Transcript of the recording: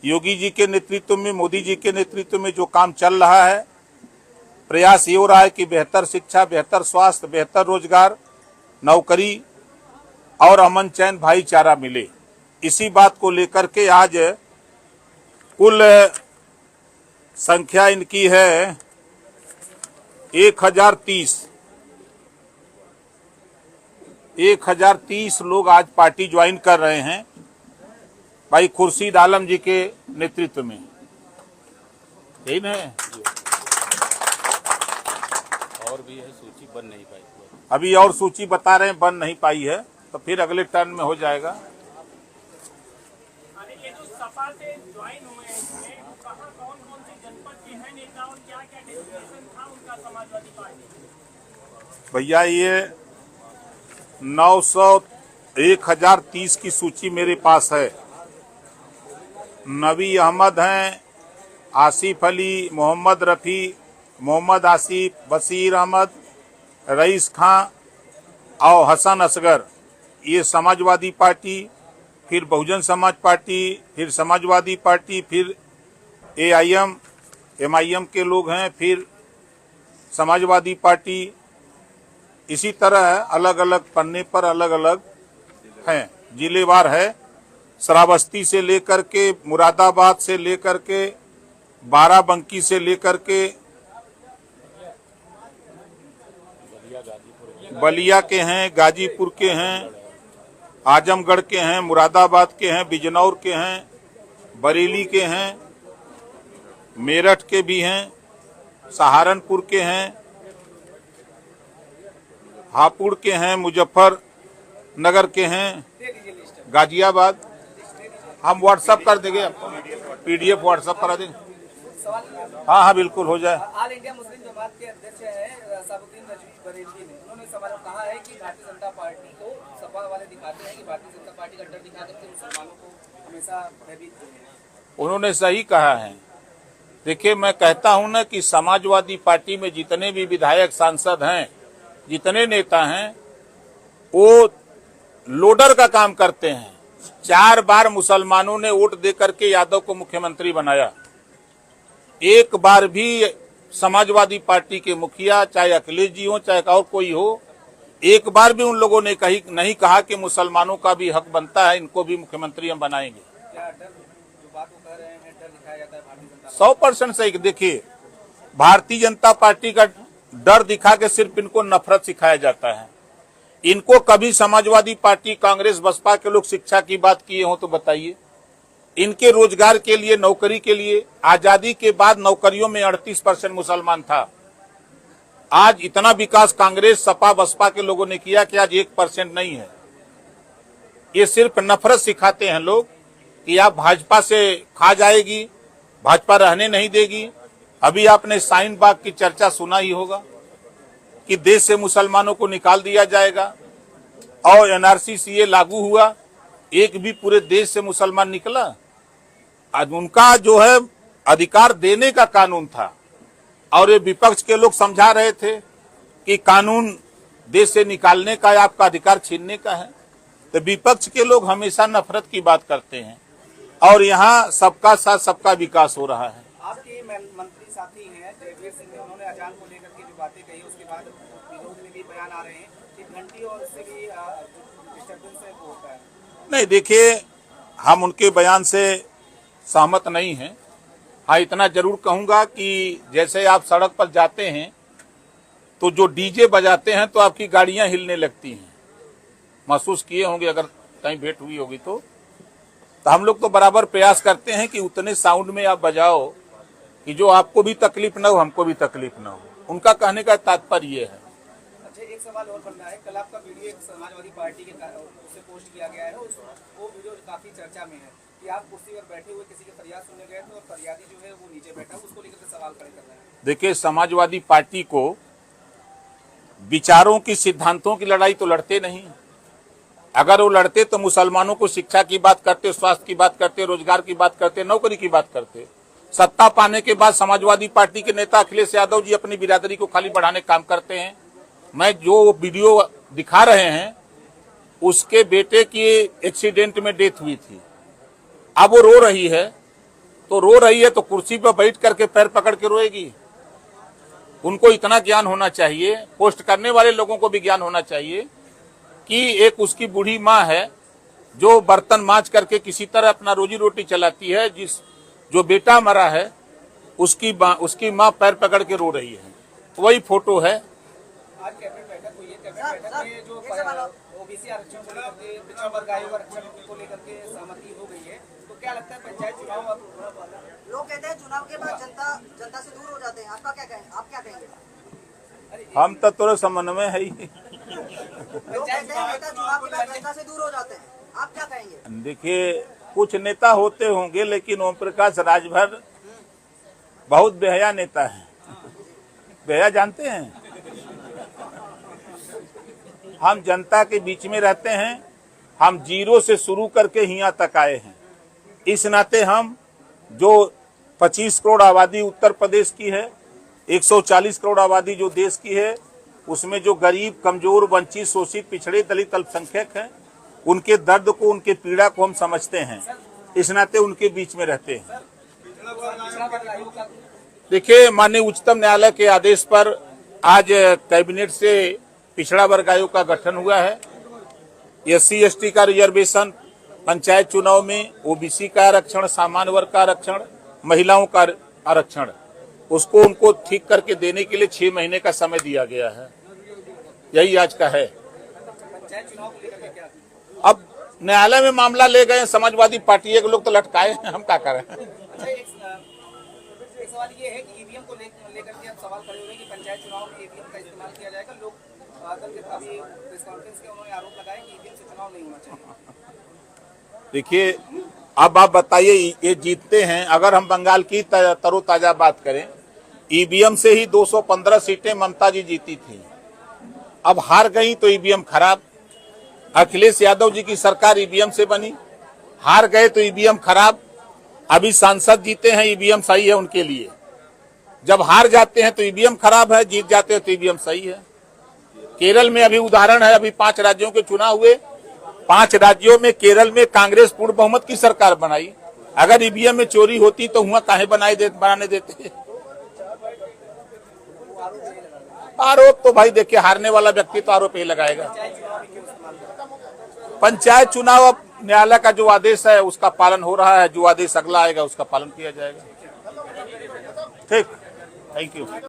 योगी जी के नेतृत्व में, मोदी जी के नेतृत्व में जो काम चल रहा है, प्रयास ये हो रहा है कि बेहतर शिक्षा, बेहतर स्वास्थ्य, बेहतर रोजगार, नौकरी और अमन चैन भाईचारा मिले। इसी बात को लेकर के आज कुल संख्या इनकी है 1030 लोग आज पार्टी ज्वाइन कर रहे हैं भाई खुर्शीद आलम जी के नेतृत्व में। यही ना है? और भी है, सूची बन नहीं पाई। अभी और सूची बता रहे हैं बन नहीं पाई है, तो फिर अगले टर्न में हो जाएगा। ये जो सपा से ज्वाइन हुए हैं इसमें कहाँ कौन-कौन से जनपद के हैं नेता और क्या-क्या डेजिग्नेशन था उनका समाजवादी पार्टी? भैया ये 1030 की सूची मेरे पास है। नबी अहमद हैं, आसिफ अली, मोहम्मद रफ़ी, मोहम्मद आसिफ, बशीर अहमद, रईस खां और हसन असगर, ये समाजवादी पार्टी, फिर बहुजन समाज पार्टी, फिर समाजवादी पार्टी, फिर MIM के लोग हैं, फिर समाजवादी पार्टी। इसी तरह अलग अलग पन्ने पर अलग अलग हैं, जिलेवार है। श्रावस्ती से लेकर के, मुरादाबाद से लेकर के, बाराबंकी से लेकर के, बलिया के हैं, गाजीपुर के हैं, आजमगढ़ के हैं, मुरादाबाद के हैं, बिजनौर के हैं, बरेली के हैं, मेरठ के भी हैं, सहारनपुर के हैं, हापुड़ के हैं, मुजफ्फरनगर के हैं, गाजियाबाद। हम व्हाट्सएप कर देंगे, आपको PDF व्हाट्सएप करा देंगे। हाँ बिल्कुल हो जाए। ऑल इंडिया मुस्लिम जमात के अध्यक्ष हैं साबुद्दीन रजवी बरेलवी ने, उन्होंने सवाल कहा है कि भारतीय जनता पार्टी को सपा वाले दिखाते हैं कि भारतीय जनता पार्टी का डर दिखा करके मुसलमानों को हमेशा भयभीत करते हैं। उन्होंने सही कहा है। देखिए, मैं कहता हूं ना कि समाजवादी पार्टी में जितने भी विधायक, सांसद हैं, जितने नेता हैं, वो लोडर का काम करते हैं। 4 बार मुसलमानों ने वोट दे करके यादव को मुख्यमंत्री बनाया। एक बार भी समाजवादी पार्टी के मुखिया, चाहे अखिलेश जी हो चाहे और कोई हो, एक बार भी उन लोगों ने नहीं कहा कि मुसलमानों का भी हक बनता है, इनको भी मुख्यमंत्री हम बनाएंगे। क्या डर जो बात वो कह रहे हैं, डर दिखाया जाता है भारतीय जनता 100% सही। देखिए, भारतीय जनता पार्टी का डर दिखा के सिर्फ इनको नफरत सिखाया जाता है। इनको कभी समाजवादी पार्टी, कांग्रेस, बसपा के लोग शिक्षा की बात किए हो तो बताइए। इनके रोजगार के लिए, नौकरी के लिए, आजादी के बाद नौकरियों में 38% मुसलमान था। आज इतना विकास कांग्रेस, सपा, बसपा के लोगों ने किया कि आज 1% नहीं है। ये सिर्फ नफरत सिखाते हैं लोग कि आप भाजपा से खा जाएगी, भाजपा रहने नहीं देगी। अभी आपने शाहीन बाग की चर्चा सुना ही होगा कि देश से मुसलमानों को निकाल दिया जाएगा, और NRC CA लागू हुआ, एक भी पूरे देश से मुसलमान निकला। आज उनका जो है अधिकार देने का कानून था, और ये विपक्ष के लोग समझा रहे थे कि कानून देश से निकालने का है, आपका अधिकार छीनने का है। तो विपक्ष के लोग हमेशा नफरत की बात करते हैं, और यहाँ सबका साथ सबका विकास हो रहा है। आपके मंत्री साथी हैं जयवीर सिंह ने, उन्होंने अजान को लेकर के जो बातें कही, उसके बाद विरोध में भी बयान आ रहे हैं कि घंटी और उससे भी डिस्टर्बेंस होता है। नहीं, देखिए, हम उनके बयान से सहमत नहीं हैं। हाँ, इतना जरूर कहूंगा कि जैसे आप सड़क पर जाते हैं तो जो DJ बजाते हैं तो आपकी गाड़ियां हिलने लगती हैं, महसूस किए होंगे अगर कहीं भेंट हुई होगी तो हम लोग तो बराबर प्रयास करते हैं कि उतने साउंड में आप बजाओ कि जो आपको भी तकलीफ न हो, हमको भी तकलीफ न हो। उनका कहने का तात्पर्य ये है। अच्छा, एक सवाल और बनना है। कल आपका वीडियो एक समाजवादी पार्टी के उससे पोस्ट किया गया है, वो वीडियो काफी चर्चा में है कि आप कुर्सी पर बैठे हुए किसी की फरियाद सुनने गए थे और फरियादी जो है वो नीचे बैठा, उसको लेकर के सवाल खड़े कर रहे हैं। देखिए, समाजवादी पार्टी को विचारों की, सिद्धांतों की लड़ाई तो लड़ते नहीं। अगर वो लड़ते तो मुसलमानों को शिक्षा की बात करते, स्वास्थ्य की बात करते, रोजगार की बात करते, नौकरी की बात करते। सत्ता पाने के बाद समाजवादी पार्टी के नेता अखिलेश यादव जी अपनी बिरादरी को खाली बढ़ाने का काम करते हैं। मैं जो वीडियो दिखा रहे हैं, उसके बेटे की एक्सीडेंट में डेथ हुई थी। अब वो रो रही है तो रो रही है तो कुर्सी पर बैठ करके पैर पकड़ के रोएगी। उनको इतना ज्ञान होना चाहिए, पोस्ट करने वाले लोगों को भी ज्ञान होना चाहिए कि एक उसकी बूढ़ी माँ है जो बर्तन मांज करके किसी तरह अपना रोजी रोटी चलाती है, जो बेटा मरा है उसकी माँ पैर पकड़ के रो रही है। वही फोटो है। आज कैबिनेट बैठक हुई है। कैबिनेट बैठक में जो ओबीसी आरक्षण को लेकर के, पिछड़ा वर्ग आयोग आरक्षण को लेकर के सहमति हो गई है, तो क्या लगता है पंचायत चुनाव अब लोग कहते हैं चुनाव के बाद जनता से दूर हो जाते हैं, आपका क्या कहेंगे? आप क्या कहेंगे? हम तो थोड़े संबंध में है ही। लोग कहते हैं नेता चुनाव के बाद जनता से दूर हो जाते हैं, आप क्या कहेंगे? देखिए, कुछ नेता होते होंगे लेकिन ओम प्रकाश राजभर बहुत बेहया नेता है। बेहया जानते हैं? हम जनता के बीच में रहते हैं, हम जीरो से शुरू करके यहाँ तक आए हैं। इस नाते हम जो 25 करोड़ आबादी उत्तर प्रदेश की है, 140 करोड़ आबादी जो देश की है, उसमें जो गरीब, कमजोर, वंचित, शोषित, पिछड़े, दलित, अल्पसंख्यक हैं, उनके दर्द को, उनके पीड़ा को हम समझते हैं। इस नाते उनके बीच में रहते हैं। देखिए, माननीय उच्चतम न्यायालय के आदेश पर आज कैबिनेट से पिछड़ा वर्ग आयोग का गठन हुआ है। SC ST का रिजर्वेशन, पंचायत चुनाव में ओबीसी का आरक्षण, सामान्य वर्ग का आरक्षण, महिलाओं का आरक्षण, उसको उनको ठीक करके देने के लिए 6 महीने का समय दिया गया है। यही आज का है। पंचायत चुनाव को लेकर के क्या? अब न्यायालय में मामला ले गए समाजवादी पार्टी के लोग, तो लटकाए हैं, हम क्या करें। अच्छा, एक सवाल ये है कि ईवीएम को लेकर के अब सवाल खड़े हुए हैं कि पंचायत चुनाव में ईवीएम का इस्तेमाल किया जाएगा। लोग अभी प्रेस कॉन्फ्रेंस के उन्होंने आरोप लगाया कि ईवीएम से चुनाव नहीं होना चाहिए। देखिए, अब आप बताइए, ये जीतते हैं। अगर हम बंगाल की तरोताजा बात करें, ईवीएम से ही 215 सीटें ममता जी जीती थी। अब हार गई तो ईवीएम खराब। अखिलेश यादव जी की सरकार ईवीएम से बनी, हार गए तो ईवीएम खराब। अभी सांसद जीते हैं, ईवीएम सही है उनके लिए। जब हार जाते हैं तो ईवीएम खराब है, जीत जाते हैं तो ईवीएम सही है। केरल में अभी उदाहरण है, अभी 5 राज्यों के चुनाव हुए, 5 राज्यों में केरल में कांग्रेस पूर्ण बहुमत की सरकार बनाई। अगर ईवीएम में चोरी होती तो हुआ काहे बनाने देते। आरोप तो भाई देखिए, हारने वाला व्यक्ति तो आरोप ही लगाएगा। पंचायत चुनाव अब न्यायालय का जो आदेश है उसका पालन हो रहा है, जो आदेश अगला आएगा उसका पालन किया जाएगा। ठीक, थैंक यू।